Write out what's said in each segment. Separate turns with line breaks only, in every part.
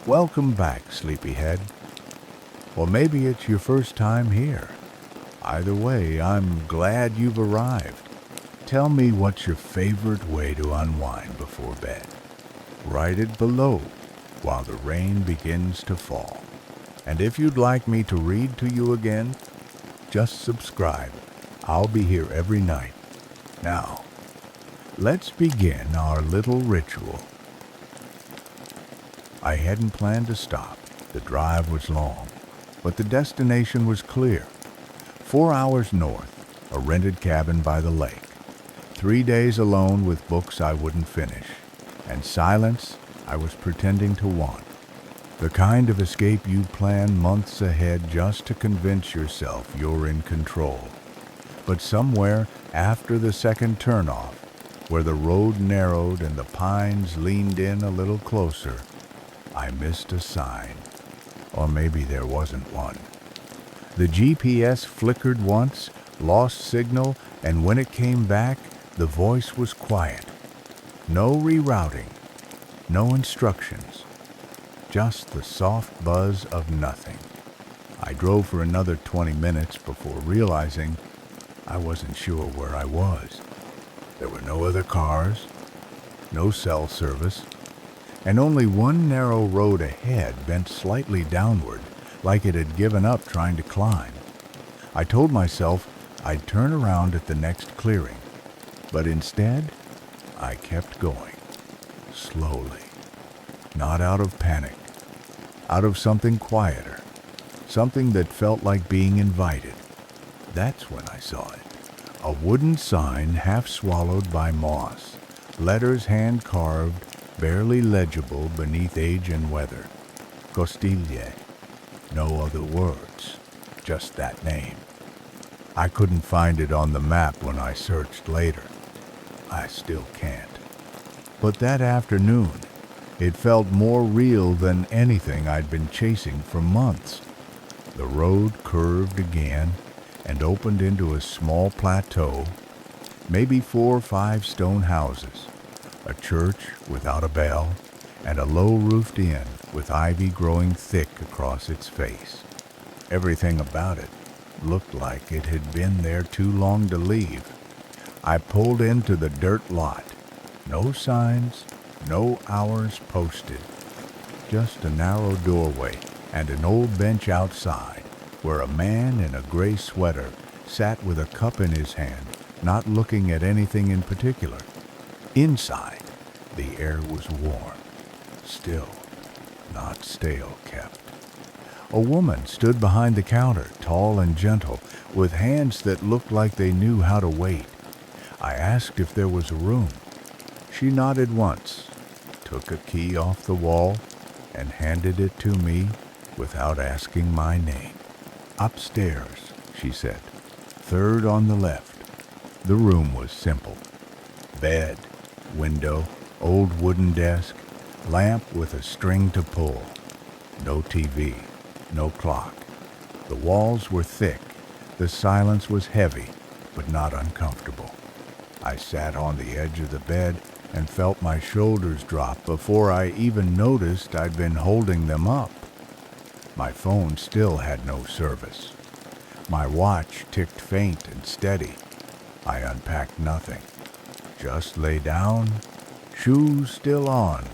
Welcome back, sleepyhead. Or maybe it's your first time here. Either way, I'm glad you've arrived. Tell me what's your favorite way to unwind before bed. Write it below while the rain begins to fall. And if you'd like me to read to you again, just subscribe. I'll be here every night. Now, let's begin our little ritual. I hadn't planned to stop. The drive was long, but the destination was clear. 4 hours north, a rented cabin by the lake. 3 days alone with books I wouldn't finish, and silence I was pretending to want. The kind of escape you plan months ahead just to convince yourself you're in control. But somewhere after the second turnoff, where the road narrowed and the pines leaned in a little closer, I missed a sign. Or maybe there wasn't one. The GPS flickered once, lost signal, and when it came back, the voice was quiet. No rerouting, no instructions, just the soft buzz of nothing. I drove for another 20 minutes before realizing I wasn't sure where I was. There were no other cars, no cell service, and only one narrow road ahead bent slightly downward, like it had given up trying to climb. I told myself I'd turn around at the next clearing, but instead, I kept going, slowly, not out of panic, out of something quieter, something that felt like being invited. That's when I saw it. A wooden sign half swallowed by moss, letters hand-carved, barely legible beneath age and weather. Costille. No other words, just that name. I couldn't find it on the map when I searched later. I still can't. But that afternoon, it felt more real than anything I'd been chasing for months. The road curved again and opened into a small plateau, maybe 4 or 5 stone houses, a church without a bell, and a low-roofed inn with ivy growing thick across its face. Everything about it looked like it had been there too long to leave. I pulled into the dirt lot. No signs, no hours posted. Just a narrow doorway and an old bench outside, where a man in a gray sweater sat with a cup in his hand, not looking at anything in particular. Inside, the air was warm, still, not stale kept. A woman stood behind the counter, tall and gentle, with hands that looked like they knew how to wait. I asked if there was a room. She nodded once, took a key off the wall, and handed it to me without asking my name. Upstairs, she said, 3rd on the left. The room was simple. Bed, window, old wooden desk, lamp with a string to pull. No TV, no clock. The walls were thick. The silence was heavy, but not uncomfortable. I sat on the edge of the bed and felt my shoulders drop before I even noticed I'd been holding them up. My phone still had no service. My watch ticked faint and steady. I unpacked nothing. Just lay down, shoes still on,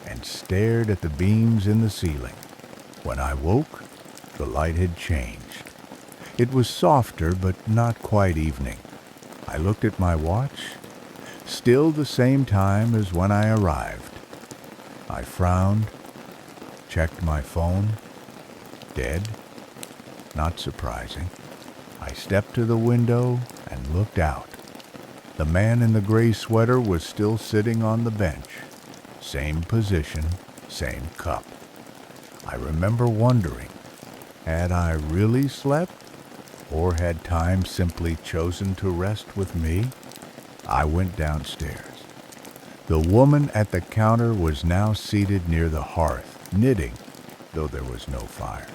and stared at the beams in the ceiling. When I woke, the light had changed. It was softer, but not quite evening. I looked at my watch. Still the same time as when I arrived. I frowned, checked my phone. Dead? Not surprising. I stepped to the window and looked out. The man in the gray sweater was still sitting on the bench. Same position, same cup. I remember wondering, had I really slept? Or had time simply chosen to rest with me? I went downstairs. The woman at the counter was now seated near the hearth, knitting, though there was no fire.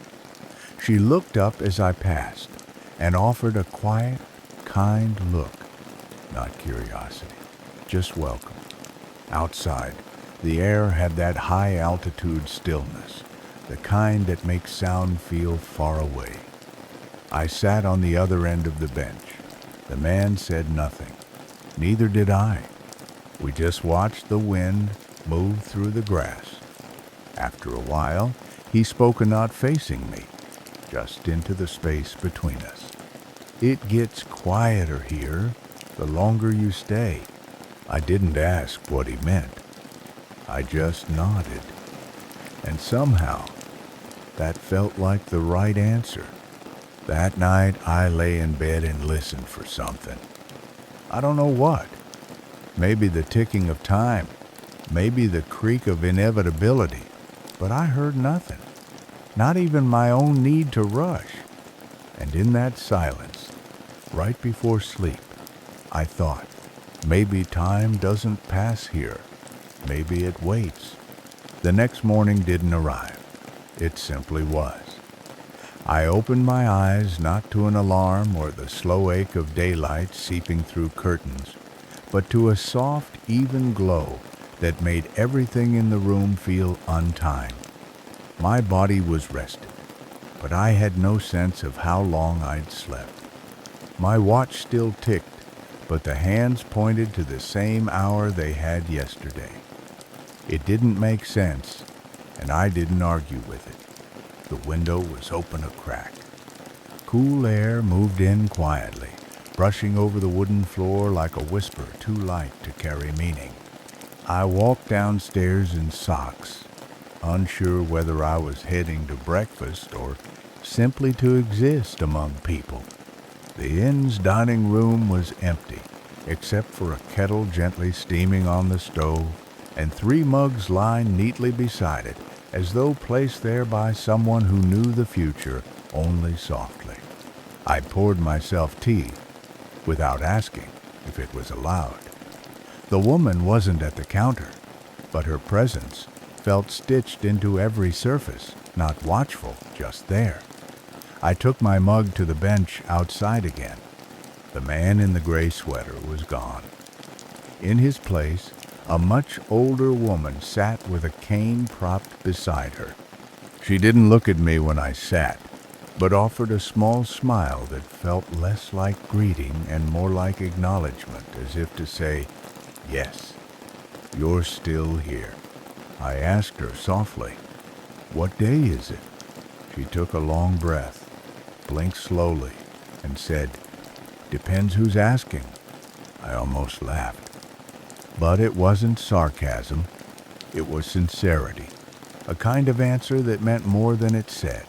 She looked up as I passed and offered a quiet, kind look. Not curiosity, just welcome. Outside, The air had that high-altitude stillness, the kind that makes sound feel far away. I sat on the other end of the bench. The man said nothing. Neither did I. We just watched the wind move through the grass. After a while, he spoke, not facing me, just into the space between us. "It gets quieter here the longer you stay." I didn't ask what he meant. I just nodded. And somehow, that felt like the right answer. That night, I lay in bed and listened for something. I don't know what. Maybe the ticking of time. Maybe the creak of inevitability. But I heard nothing. Not even my own need to rush. And in that silence, right before sleep, I thought, maybe time doesn't pass here. Maybe it waits. The next morning didn't arrive. It simply was. I opened my eyes not to an alarm or the slow ache of daylight seeping through curtains, but to a soft, even glow that made everything in the room feel untimed. My body was rested, but I had no sense of how long I'd slept. My watch still ticked, but the hands pointed to the same hour they had yesterday. It didn't make sense, and I didn't argue with it. The window was open a crack. Cool air moved in quietly, brushing over the wooden floor like a whisper too light to carry meaning. I walked downstairs in socks, unsure whether I was heading to breakfast or simply to exist among people. The inn's dining room was empty, except for a kettle gently steaming on the stove and 3 mugs lying neatly beside it, as though placed there by someone who knew the future only softly. I poured myself tea, without asking if it was allowed. The woman wasn't at the counter, but her presence felt stitched into every surface, not watchful, just there. I took my mug to the bench outside again. The man in the gray sweater was gone. In his place, a much older woman sat with a cane propped beside her. She didn't look at me when I sat, but offered a small smile that felt less like greeting and more like acknowledgement, as if to say, "Yes, you're still here." I asked her softly, "What day is it?" She took a long breath, blinked slowly, and said, "Depends who's asking." I almost laughed. But it wasn't sarcasm. It was sincerity, a kind of answer that meant more than it said.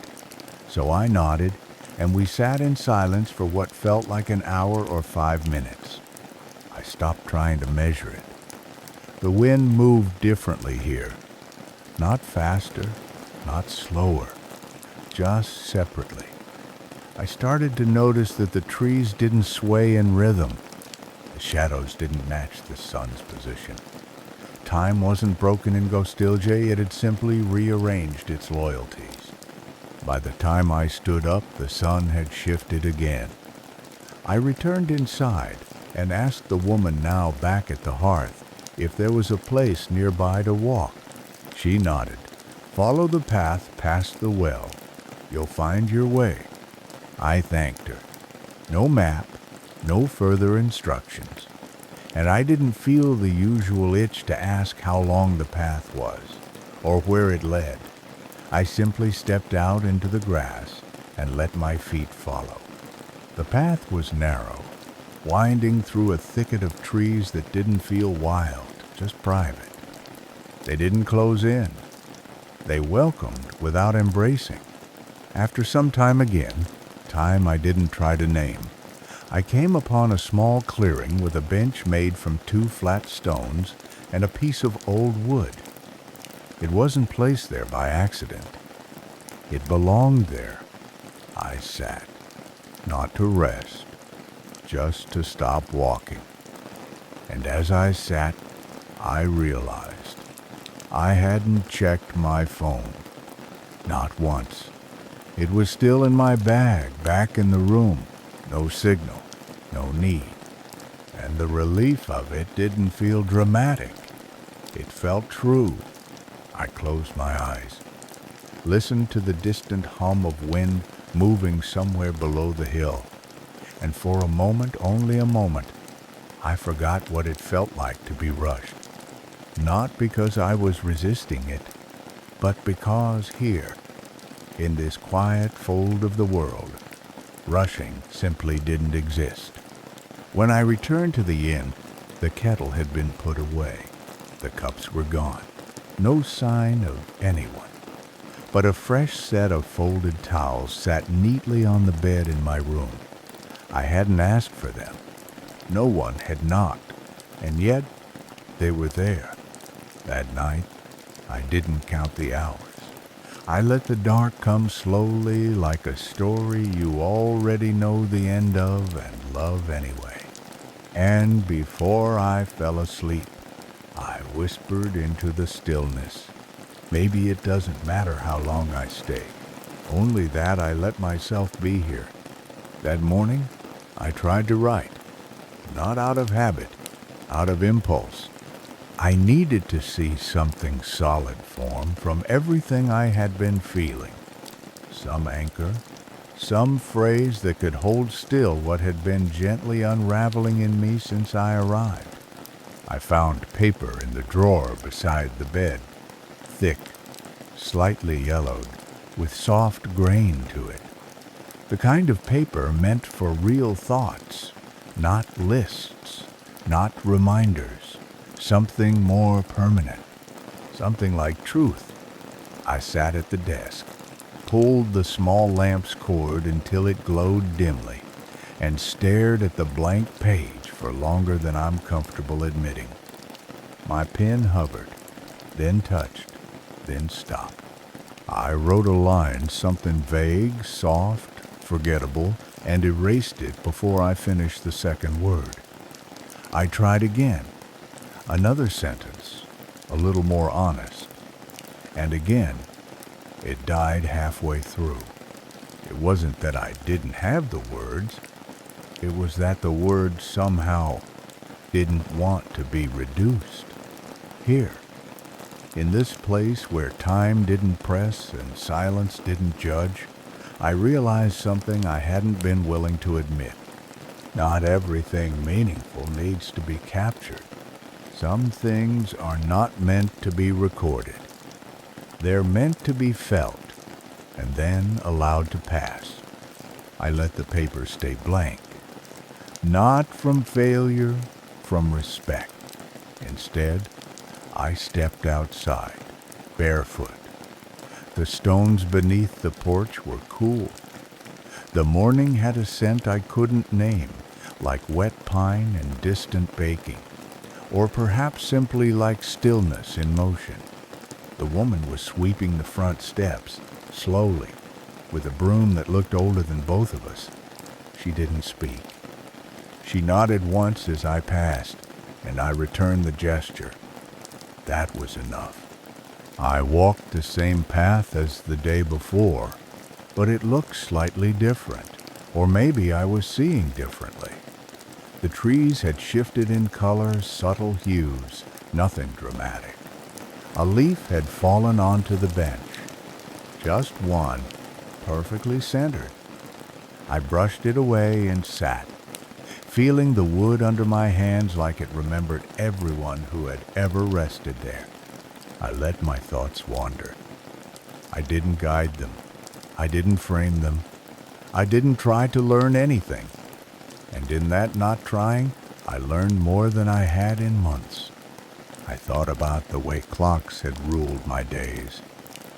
So I nodded, and we sat in silence for what felt like an hour or 5 minutes. I stopped trying to measure it. The wind moved differently here. Not faster, not slower, just separately. I started to notice that the trees didn't sway in rhythm. The shadows didn't match the sun's position. Time wasn't broken in Gostilje, it had simply rearranged its loyalties. By the time I stood up, the sun had shifted again. I returned inside and asked the woman now back at the hearth if there was a place nearby to walk. She nodded. "Follow the path past the well. You'll find your way." I thanked her. No map, no further instructions, and I didn't feel the usual itch to ask how long the path was, or where it led. I simply stepped out into the grass and let my feet follow. The path was narrow, winding through a thicket of trees that didn't feel wild, just private. They didn't close in. They welcomed without embracing. After some time again, time I didn't try to name, I came upon a small clearing with a bench made from 2 flat stones and a piece of old wood. It wasn't placed there by accident. It belonged there. I sat, not to rest, just to stop walking. And as I sat, I realized I hadn't checked my phone. Not once. It was still in my bag, back in the room. No signal, no need. And the relief of it didn't feel dramatic. It felt true. I closed my eyes, listened to the distant hum of wind moving somewhere below the hill, and for a moment, only a moment, I forgot what it felt like to be rushed. Not because I was resisting it, but because here, in this quiet fold of the world, rushing simply didn't exist. When I returned to the inn, the kettle had been put away. The cups were gone. No sign of anyone. But a fresh set of folded towels sat neatly on the bed in my room. I hadn't asked for them. No one had knocked, and yet they were there. That night, I didn't count the hours. I let the dark come slowly like a story you already know the end of and love anyway. And before I fell asleep, I whispered into the stillness. Maybe it doesn't matter how long I stay, only that I let myself be here. That morning, I tried to write, not out of habit, out of impulse. I needed to see something solid form from everything I had been feeling. Some anchor, some phrase that could hold still what had been gently unraveling in me since I arrived. I found paper in the drawer beside the bed, thick, slightly yellowed, with soft grain to it. The kind of paper meant for real thoughts, not lists, not reminders, something more permanent, something like truth. I sat at the desk, pulled the small lamp's cord until it glowed dimly, and stared at the blank page for longer than I'm comfortable admitting. My pen hovered, then touched, then stopped. I wrote a line, something vague, soft, forgettable, and erased it before I finished the second word. I tried again, another sentence, a little more honest, and again, it died halfway through. It wasn't that I didn't have the words, it was that the words somehow didn't want to be reduced. Here, in this place where time didn't press and silence didn't judge, I realized something I hadn't been willing to admit. Not everything meaningful needs to be captured. Some things are not meant to be recorded. They're meant to be felt and then allowed to pass. I let the paper stay blank. Not from failure, from respect. Instead, I stepped outside, barefoot. The stones beneath the porch were cool. The morning had a scent I couldn't name, like wet pine and distant baking, or perhaps simply like stillness in motion. The woman was sweeping the front steps, slowly, with a broom that looked older than both of us. She didn't speak. She nodded once as I passed, and I returned the gesture. That was enough. I walked the same path as the day before, but it looked slightly different, or maybe I was seeing differently. The trees had shifted in color, subtle hues, nothing dramatic. A leaf had fallen onto the bench, just one, perfectly centered. I brushed it away and sat, feeling the wood under my hands like it remembered everyone who had ever rested there. I let my thoughts wander. I didn't guide them. I didn't frame them. I didn't try to learn anything. And in that not trying, I learned more than I had in months. I thought about the way clocks had ruled my days,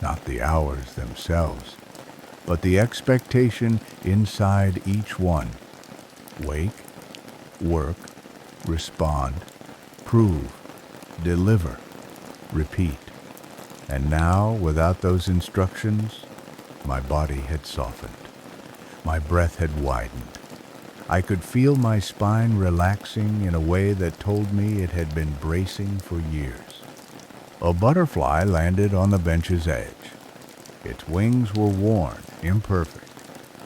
not the hours themselves, but the expectation inside each one. Wake, work, respond, prove, deliver, repeat. And now, without those instructions, my body had softened. My breath had widened. I could feel my spine relaxing in a way that told me it had been bracing for years. A butterfly landed on the bench's edge. Its wings were worn, imperfect,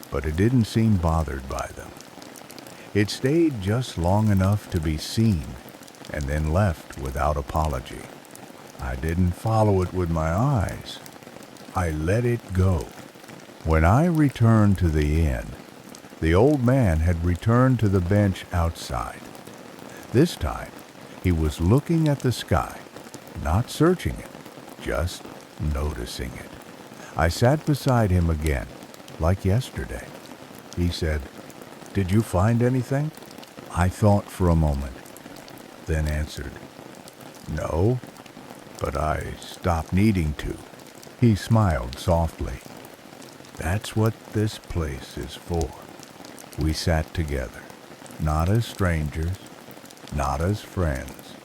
but it didn't seem bothered by them. It stayed just long enough to be seen, and then left without apology. I didn't follow it with my eyes. I let it go. When I returned to the inn, the old man had returned to the bench outside. This time, he was looking at the sky, not searching it, just noticing it. I sat beside him again, like yesterday. He said, "Did you find anything?" I thought for a moment, then answered, "No, but I stopped needing to." He smiled softly. That's what this place is for. We sat together, not as strangers, not as friends,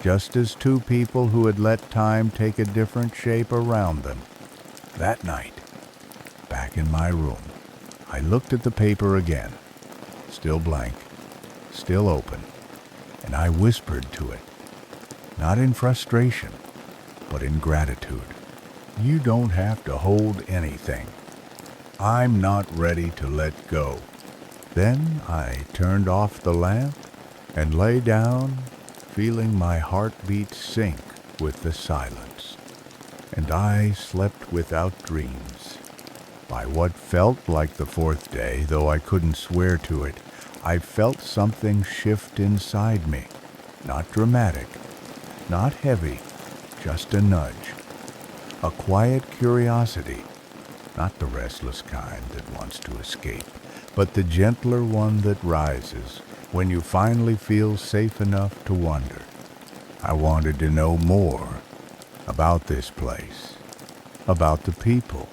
just as two people who had let time take a different shape around them. That night, back in my room, I looked at the paper again, still blank, still open, and I whispered to it, not in frustration, but in gratitude. You don't have to hold anything. I'm not ready to let go. Then I turned off the lamp and lay down, feeling my heartbeat sink with the silence. And I slept without dreams. By what felt like the fourth day, though I couldn't swear to it, I felt something shift inside me. Not dramatic, not heavy, just a nudge. A quiet curiosity, not the restless kind that wants to escape, but the gentler one that rises when you finally feel safe enough to wonder. I wanted to know more about this place, about the people,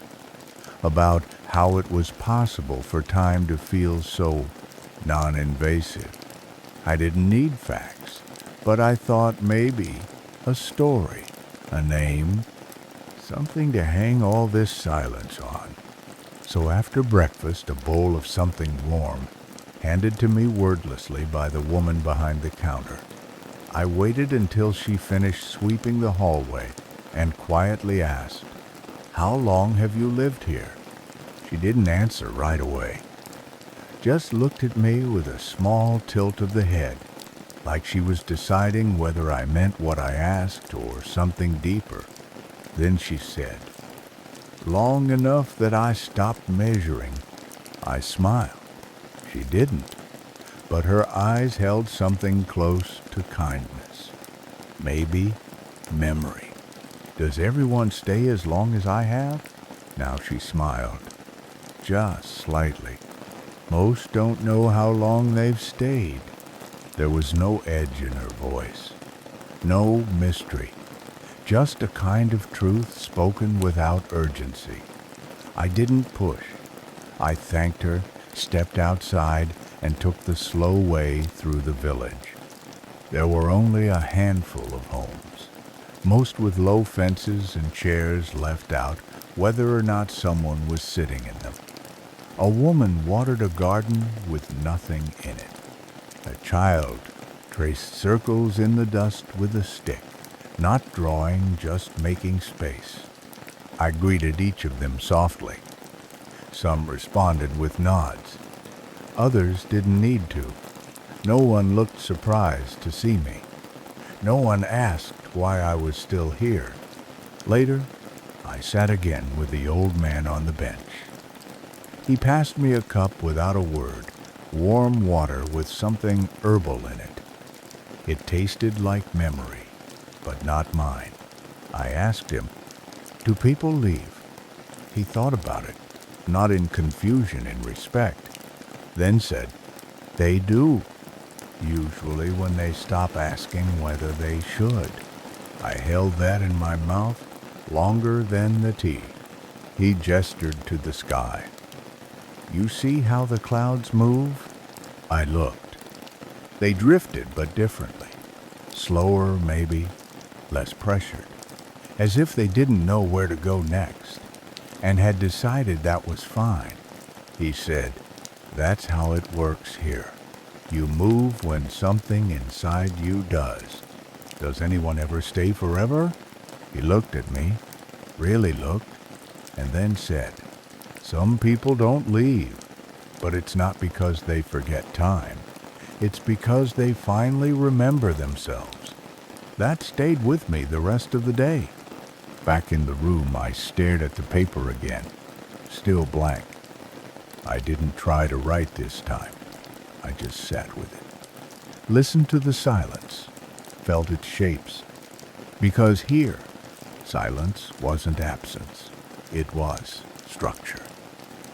about how it was possible for time to feel so non-invasive. I didn't need facts, but I thought maybe a story, a name, something to hang all this silence on. So after breakfast, a bowl of something warm, handed to me wordlessly by the woman behind the counter, I waited until she finished sweeping the hallway and quietly asked, "How long have you lived here?" She didn't answer right away, just looked at me with a small tilt of the head, like she was deciding whether I meant what I asked or something deeper. Then she said, "Long enough that I stopped measuring." I smiled. She didn't, but her eyes held something close to kindness. Maybe memory. Does everyone stay as long as I have? Now she smiled, just slightly. Most don't know how long they've stayed. There was no edge in her voice, no mystery, just a kind of truth spoken without urgency. I didn't push. I thanked her, stepped outside, and took the slow way through the village. There were only a handful of homes, most with low fences and chairs left out, whether or not someone was sitting in them. A woman watered a garden with nothing in it. A child traced circles in the dust with a stick, not drawing, just making space. I greeted each of them softly. Some responded with nods. Others didn't need to. No one looked surprised to see me. No one asked why I was still here. Later, I sat again with the old man on the bench. He passed me a cup without a word, warm water with something herbal in it. It tasted like memory, but not mine. I asked him, "Do people leave?" He thought about it, not in confusion, in respect, then said, "They do, usually when they stop asking whether they should." I held that in my mouth longer than the tea. He gestured to the sky. "You see how the clouds move?" I looked. They drifted, but differently. Slower, maybe, less pressured, as if they didn't know where to go next, and had decided that was fine. He said, "That's how it works here. You move when something inside you does." "Does anyone ever stay forever?" He looked at me, really looked, and then said, "Some people don't leave, but it's not because they forget time. It's because they finally remember themselves. That stayed with me the rest of the day. Back in the room, I stared at the paper again, still blank. I didn't try to write this time. I just sat with it. Listened to the silence, felt its shapes. Because here, silence wasn't absence. It was structure.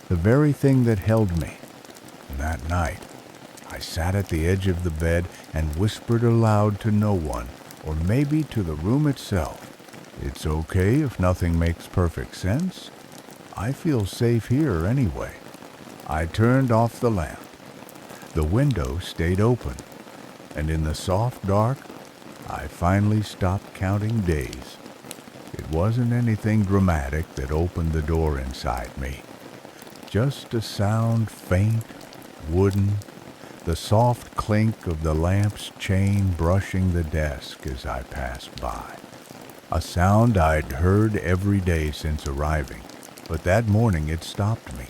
The very thing that held me. And that night, I sat at the edge of the bed and whispered aloud to no one, or maybe to the room itself. It's okay if nothing makes perfect sense. I feel safe here anyway. I turned off the lamp. The window stayed open, and in the soft dark, I finally stopped counting days. It wasn't anything dramatic that opened the door inside me. Just a sound, faint, wooden, the soft clink of the lamp's chain brushing the desk as I passed by. A sound I'd heard every day since arriving, but that morning it stopped me.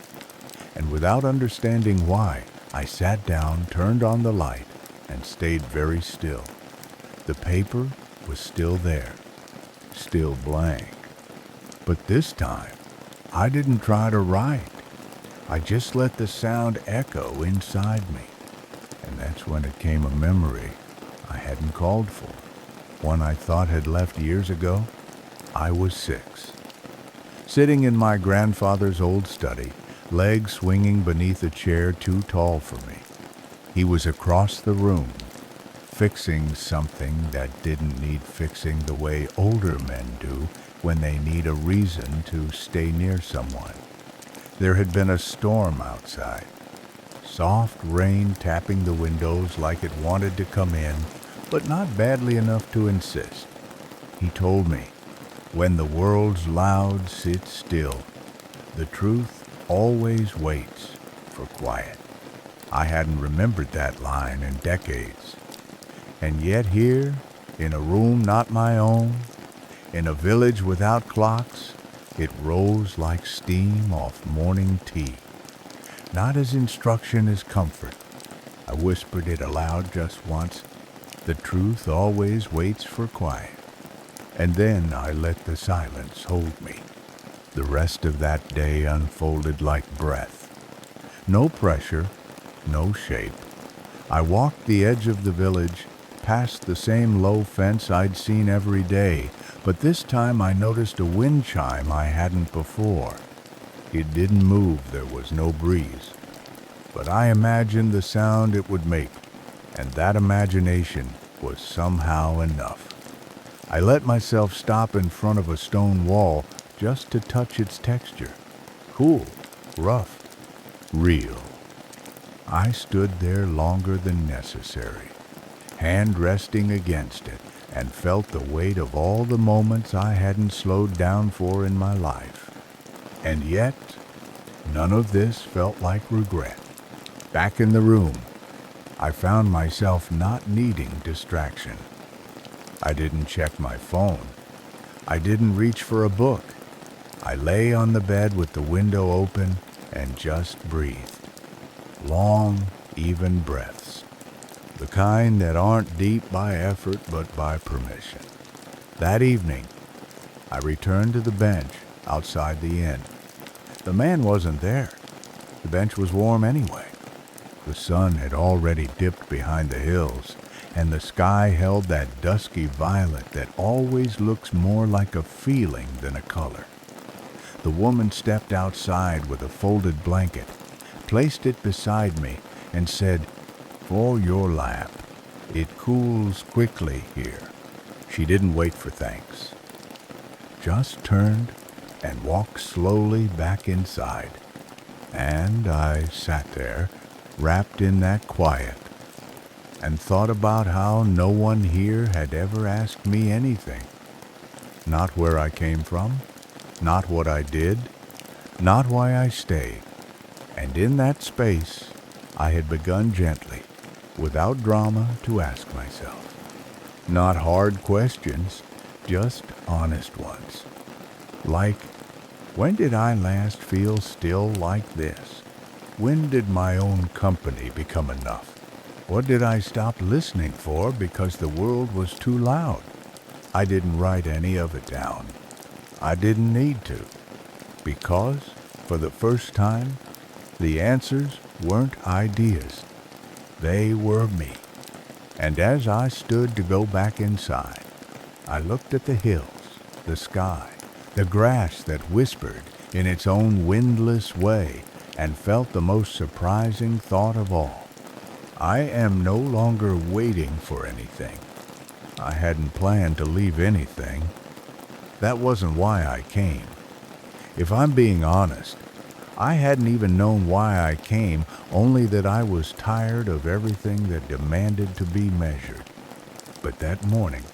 And without understanding why, I sat down, turned on the light, and stayed very still. The paper was still there, still blank. But this time, I didn't try to write. I just let the sound echo inside me. And that's when it came a memory I hadn't called for. One I thought had left years ago. I was 6. Sitting in my grandfather's old study, legs swinging beneath a chair too tall for me. He was across the room, fixing something that didn't need fixing the way older men do when they need a reason to stay near someone. There had been a storm outside. Soft rain tapping the windows like it wanted to come in, but not badly enough to insist. He told me, when the world's loud, sit still. The truth always waits for quiet. I hadn't remembered that line in decades. And yet here, in a room not my own, in a village without clocks, it rose like steam off morning tea. Not as instruction as comfort. I whispered it aloud just once. The truth always waits for quiet. And then I let the silence hold me. The rest of that day unfolded like breath. No pressure, no shape. I walked the edge of the village, past the same low fence I'd seen every day, but this time I noticed a wind chime I hadn't before. It didn't move, there was no breeze. But I imagined the sound it would make, and that imagination was somehow enough. I let myself stop in front of a stone wall just to touch its texture. Cool, rough, real. I stood there longer than necessary, hand resting against it, and felt the weight of all the moments I hadn't slowed down for in my life. And yet, none of this felt like regret. Back in the room, I found myself not needing distraction. I didn't check my phone. I didn't reach for a book. I lay on the bed with the window open and just breathed. Long, even breaths. The kind that aren't deep by effort but by permission. That evening, I returned to the bench outside the inn. The man wasn't there. The bench was warm anyway. The sun had already dipped behind the hills, and the sky held that dusky violet that always looks more like a feeling than a color. The woman stepped outside with a folded blanket, placed it beside me, and said, "For your lap. It cools quickly here." She didn't wait for thanks. Just turned and walked slowly back inside. And I sat there, wrapped in that quiet, and thought about how no one here had ever asked me anything. Not where I came from, not what I did, not why I stayed. And in that space, I had begun gently, without drama, to ask myself. Not hard questions, just honest ones. Like, when did I last feel still like this? When did my own company become enough? What did I stop listening for because the world was too loud? I didn't write any of it down. I didn't need to, because, for the first time, the answers weren't ideas. They were me. And as I stood to go back inside, I looked at the hills, the sky, the grass that whispered in its own windless way, and felt the most surprising thought of all. I am no longer waiting for anything. I hadn't planned to leave anything. That wasn't why I came. If I'm being honest, I hadn't even known why I came, only that I was tired of everything that demanded to be measured. But that morning,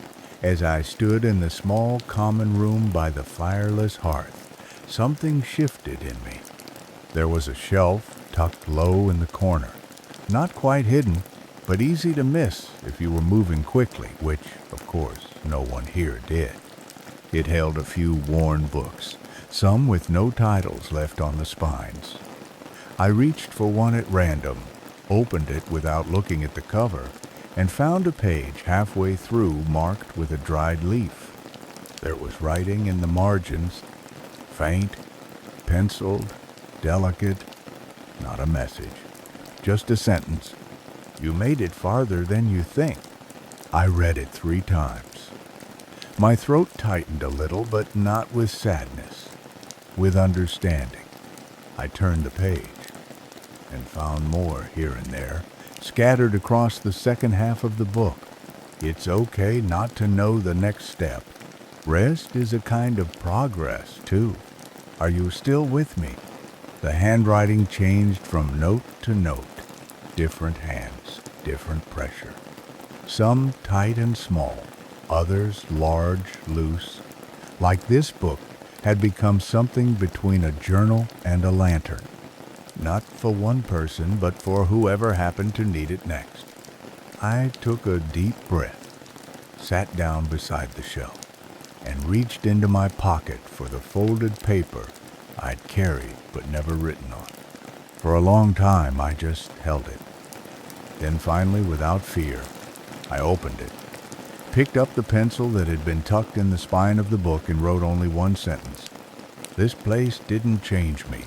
as I stood in the small common room by the fireless hearth, something shifted in me. There was a shelf tucked low in the corner, not quite hidden, but easy to miss if you were moving quickly, which, of course, no one here did. It held a few worn books, some with no titles left on the spines. I reached for one at random, opened it without looking at the cover, and found a page halfway through marked with a dried leaf. There was writing in the margins, faint, penciled, delicate, not a message, just a sentence. You made it farther than you think. I read it 3 times. My throat tightened a little, but not with sadness, with understanding. I turned the page and found more here and there, scattered across the second half of the book. It's okay not to know the next step. Rest is a kind of progress, too. Are you still with me? The handwriting changed from note to note. Different hands, different pressure. Some tight and small, others large, loose. Like this book had become something between a journal and a lantern. Not for one person, but for whoever happened to need it next. I took a deep breath, sat down beside the shelf, and reached into my pocket for the folded paper I'd carried but never written on. For a long time, I just held it. Then finally, without fear, I opened it, picked up the pencil that had been tucked in the spine of the book, and wrote only one sentence. This place didn't change me.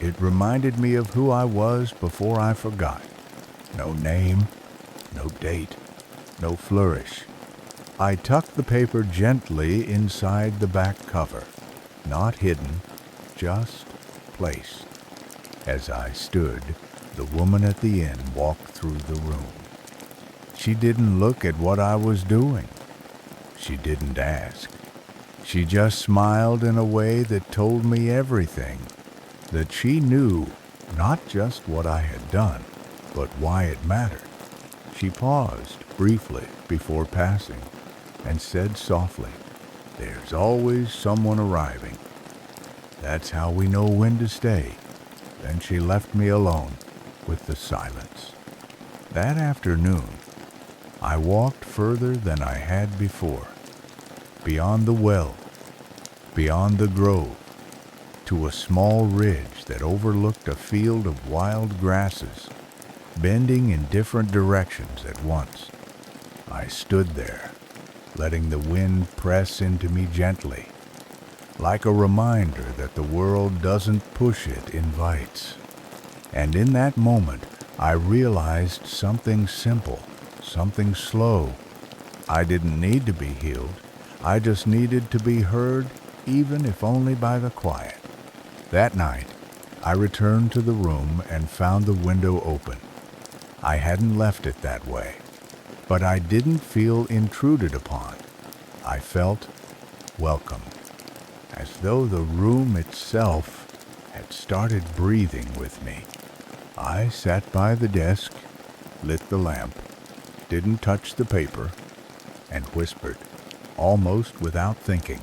It reminded me of who I was before I forgot. No name, no date, no flourish. I tucked the paper gently inside the back cover, not hidden, just placed. As I stood, the woman at the inn walked through the room. She didn't look at what I was doing. She didn't ask. She just smiled in a way that told me everything. That she knew not just what I had done, but why it mattered. She paused briefly before passing and said softly, "There's always someone arriving. That's how we know when to stay." Then she left me alone with the silence. That afternoon, I walked further than I had before, beyond the well, beyond the grove, to a small ridge that overlooked a field of wild grasses, bending in different directions at once. I stood there, letting the wind press into me gently, like a reminder that the world doesn't push, it invites. And in that moment, I realized something simple, something slow. I didn't need to be healed. I just needed to be heard, even if only by the quiet. That night, I returned to the room and found the window open. I hadn't left it that way, but I didn't feel intruded upon. I felt welcome, as though the room itself had started breathing with me. I sat by the desk, lit the lamp, didn't touch the paper, and whispered, almost without thinking,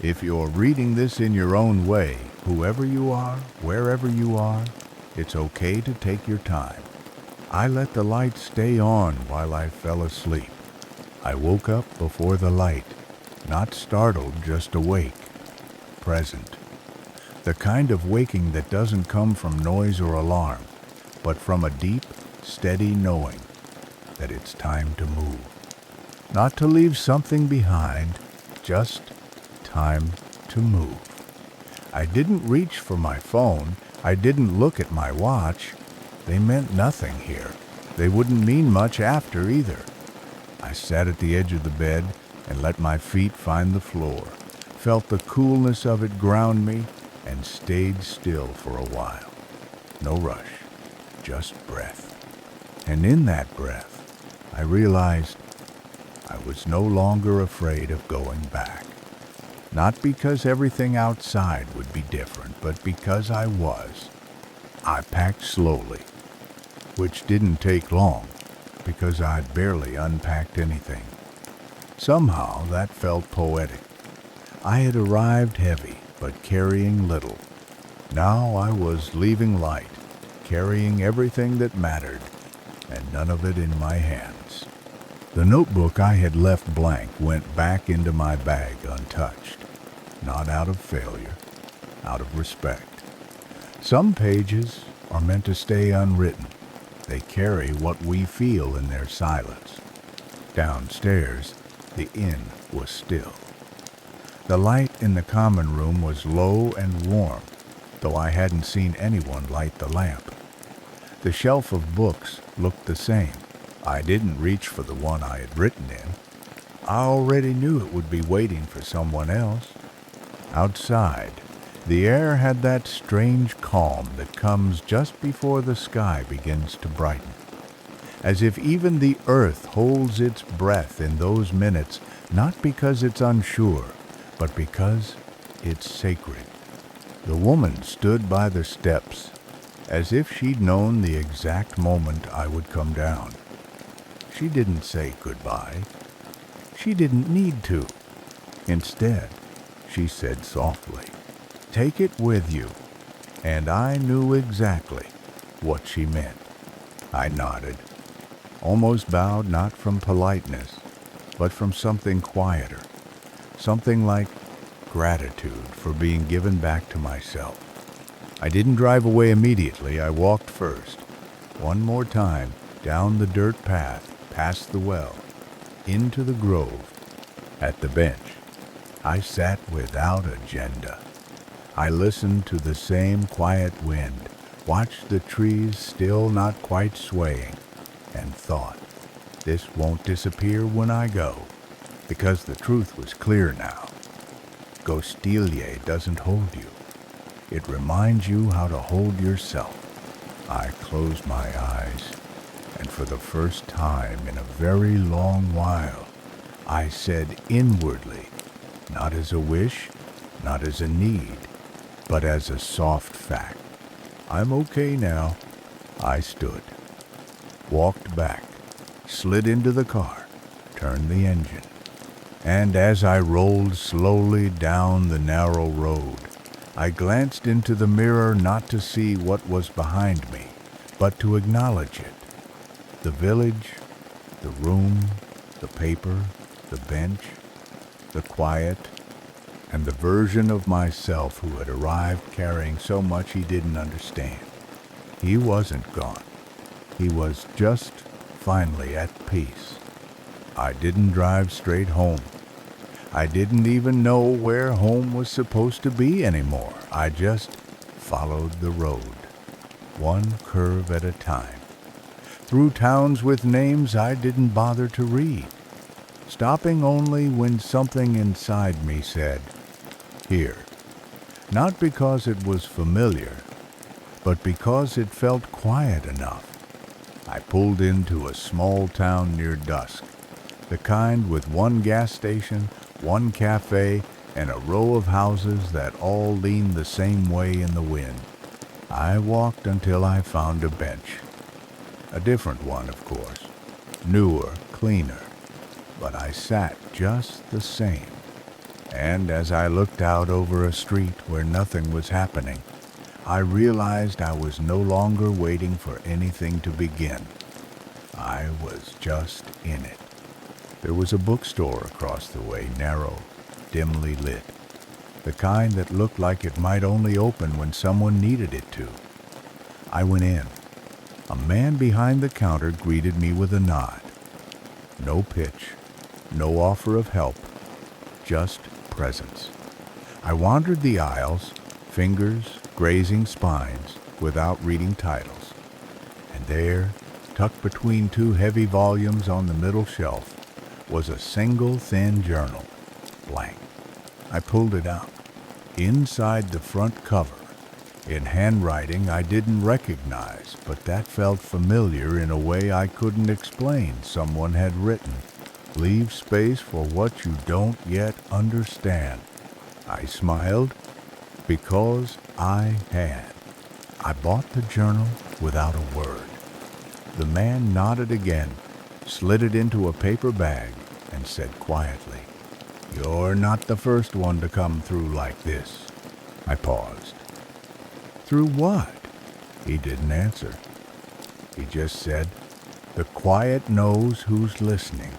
"If you're reading this in your own way, whoever you are, wherever you are, it's okay to take your time." I let the light stay on while I fell asleep. I woke up before the light, not startled, just awake, present. The kind of waking that doesn't come from noise or alarm, but from a deep, steady knowing that it's time to move. not to leave something behind, just time to move. I didn't reach for my phone. I didn't look at my watch. They meant nothing here. They wouldn't mean much after either. I sat at the edge of the bed and let my feet find the floor, felt the coolness of it ground me, and stayed still for a while. No rush, just breath. And in that breath, I realized I was no longer afraid of going back. Not because everything outside would be different, but because I was. I packed slowly, which didn't take long, because I'd barely unpacked anything. Somehow that felt poetic. I had arrived heavy, but carrying little. Now I was leaving light, carrying everything that mattered, and none of it in my hands. The notebook I had left blank went back into my bag untouched, not out of failure, out of respect. Some pages are meant to stay unwritten. They carry what we feel in their silence. Downstairs, the inn was still. The light in the common room was low and warm, though I hadn't seen anyone light the lamp. The shelf of books looked the same. I didn't reach for the one I had written in. I already knew it would be waiting for someone else. Outside, the air had that strange calm that comes just before the sky begins to brighten, as if even the earth holds its breath in those minutes, not because it's unsure, but because it's sacred. The woman stood by the steps, as if she'd known the exact moment I would come down. She didn't say goodbye. She didn't need to. Instead, she said softly, "Take it with you." And I knew exactly what she meant. I nodded, almost bowed, not from politeness, but from something quieter, something like gratitude for being given back to myself. I didn't drive away immediately. I walked first, one more time, down the dirt path, past the well, into the grove. At the bench, I sat without agenda. I listened to the same quiet wind, watched the trees still not quite swaying, and thought, this won't disappear when I go, because the truth was clear now. Ghostillier doesn't hold you. It reminds you how to hold yourself. I closed my eyes, and for the first time in a very long while, I said inwardly, not as a wish, not as a need, but as a soft fact, I'm okay now. I stood, walked back, slid into the car, turned the engine, and as I rolled slowly down the narrow road, I glanced into the mirror not to see what was behind me, but to acknowledge it. The village, the room, the paper, the bench, the quiet, and the version of myself who had arrived carrying so much he didn't understand. He wasn't gone. He was just finally at peace. I didn't drive straight home. I didn't even know where home was supposed to be anymore. I just followed the road, one curve at a time, through towns with names I didn't bother to read, stopping only when something inside me said, here. Not because it was familiar, but because it felt quiet enough. I pulled into a small town near dusk, the kind with one gas station, one cafe, and a row of houses that all leaned the same way in the wind. I walked until I found a bench. A different one, of course. Newer, cleaner. But I sat just the same. And as I looked out over a street where nothing was happening, I realized I was no longer waiting for anything to begin. I was just in it. There was a bookstore across the way, narrow, dimly lit, the kind that looked like it might only open when someone needed it to. I went in. A man behind the counter greeted me with a nod. No pitch, No offer of help, just presence. I wandered the aisles, fingers grazing spines, without reading titles. And there, tucked between two heavy volumes on the middle shelf, was a single thin journal, blank. I pulled it out. Inside the front cover, in handwriting I didn't recognize, but that felt familiar in a way I couldn't explain, someone had written, "Leave space for what you don't yet understand." I smiled because I had. I bought the journal without a word. The man nodded again, slid it into a paper bag, and said quietly, "You're not the first one to come through like this." I paused. "Through what?" He didn't answer. He just said, "The quiet knows who's listening."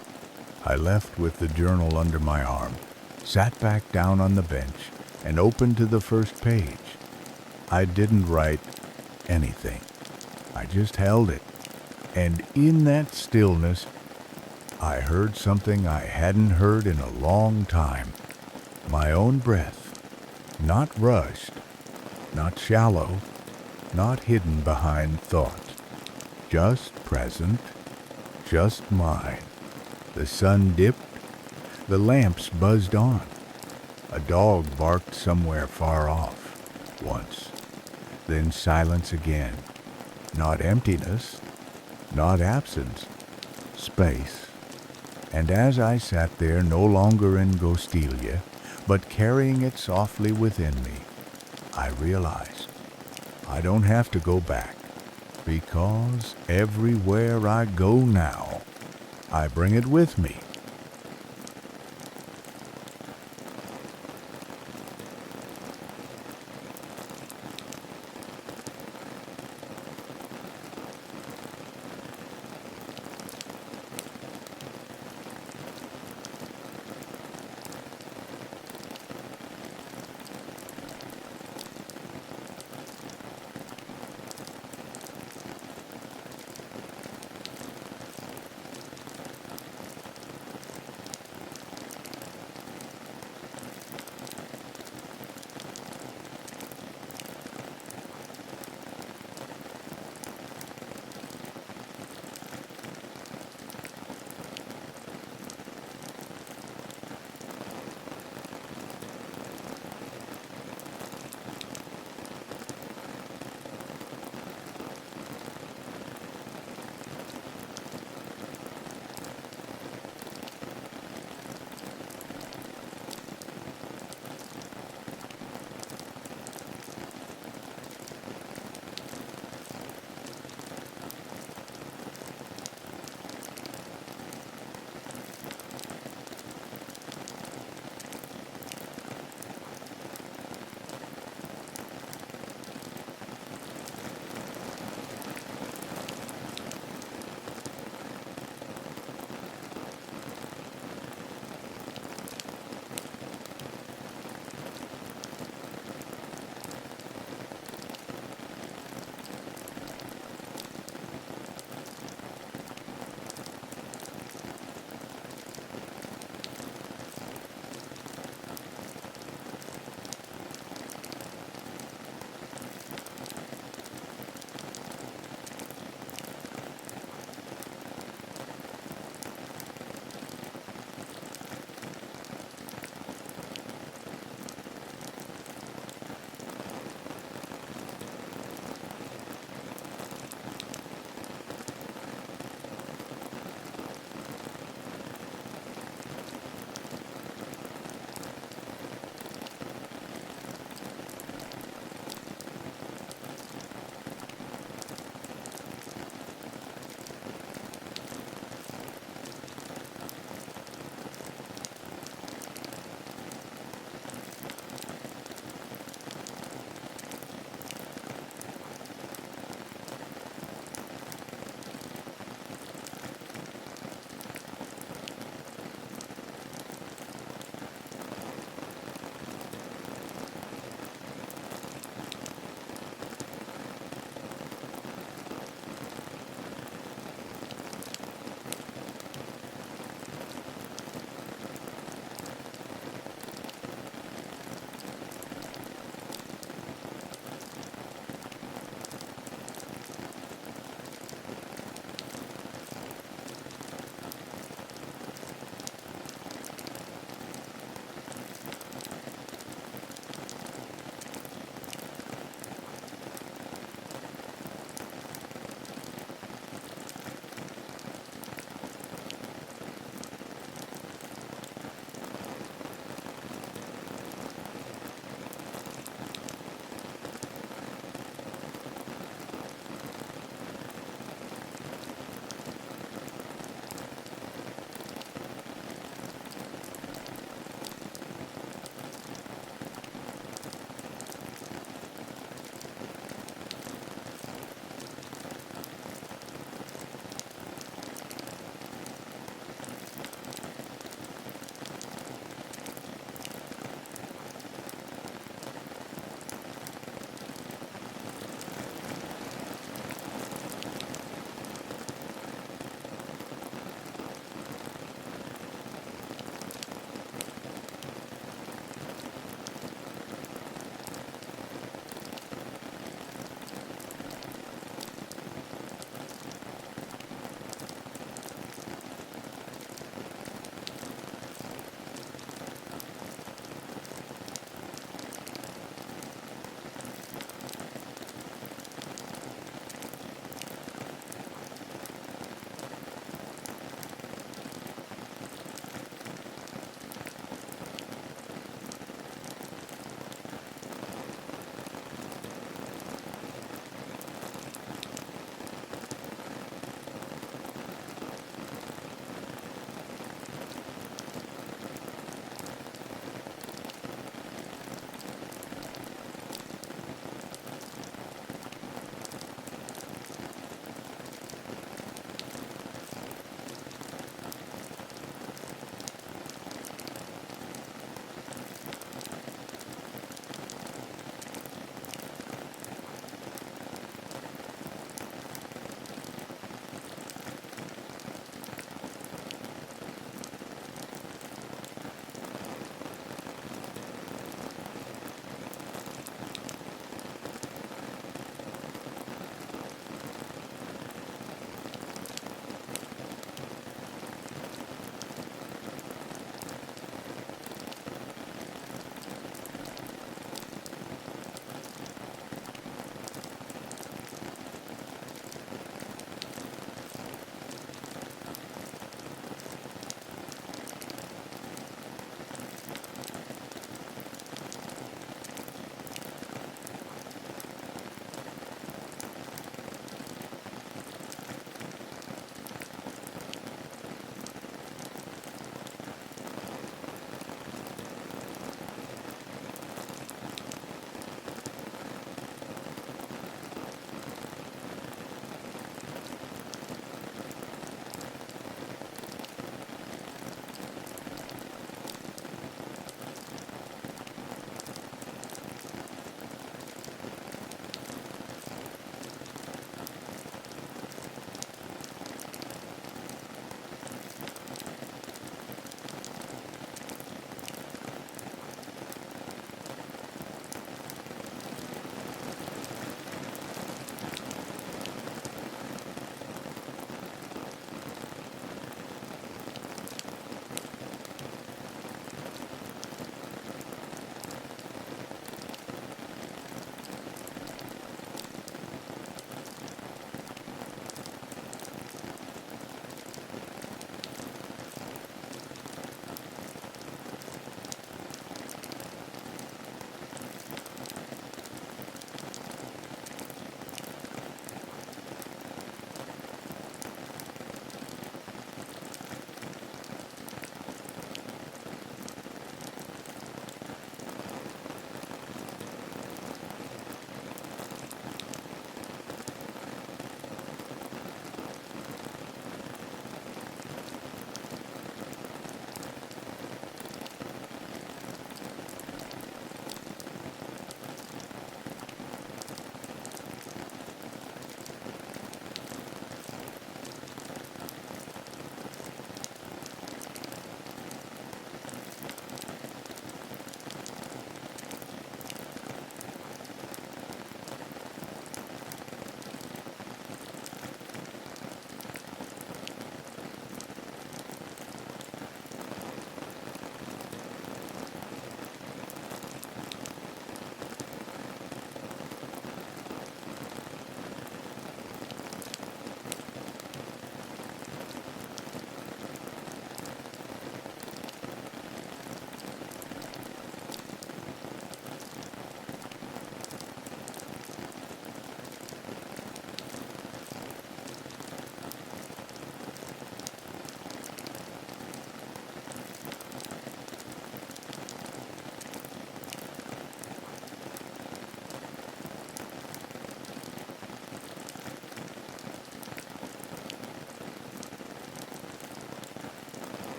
I left with the journal under my arm, sat back down on the bench, and opened to the first page. I didn't write anything. I just held it. And in that stillness, I heard something I hadn't heard in a long time. My own breath, not rushed, not shallow, not hidden behind thought. Just present, just mine. The sun dipped, the lamps buzzed on. A dog barked somewhere far off, once. Then silence again. Not emptiness, not absence, space. And as I sat there, no longer in Gostilia, but carrying it softly within me, I realized I don't have to go back, because everywhere I go now, I bring it with me.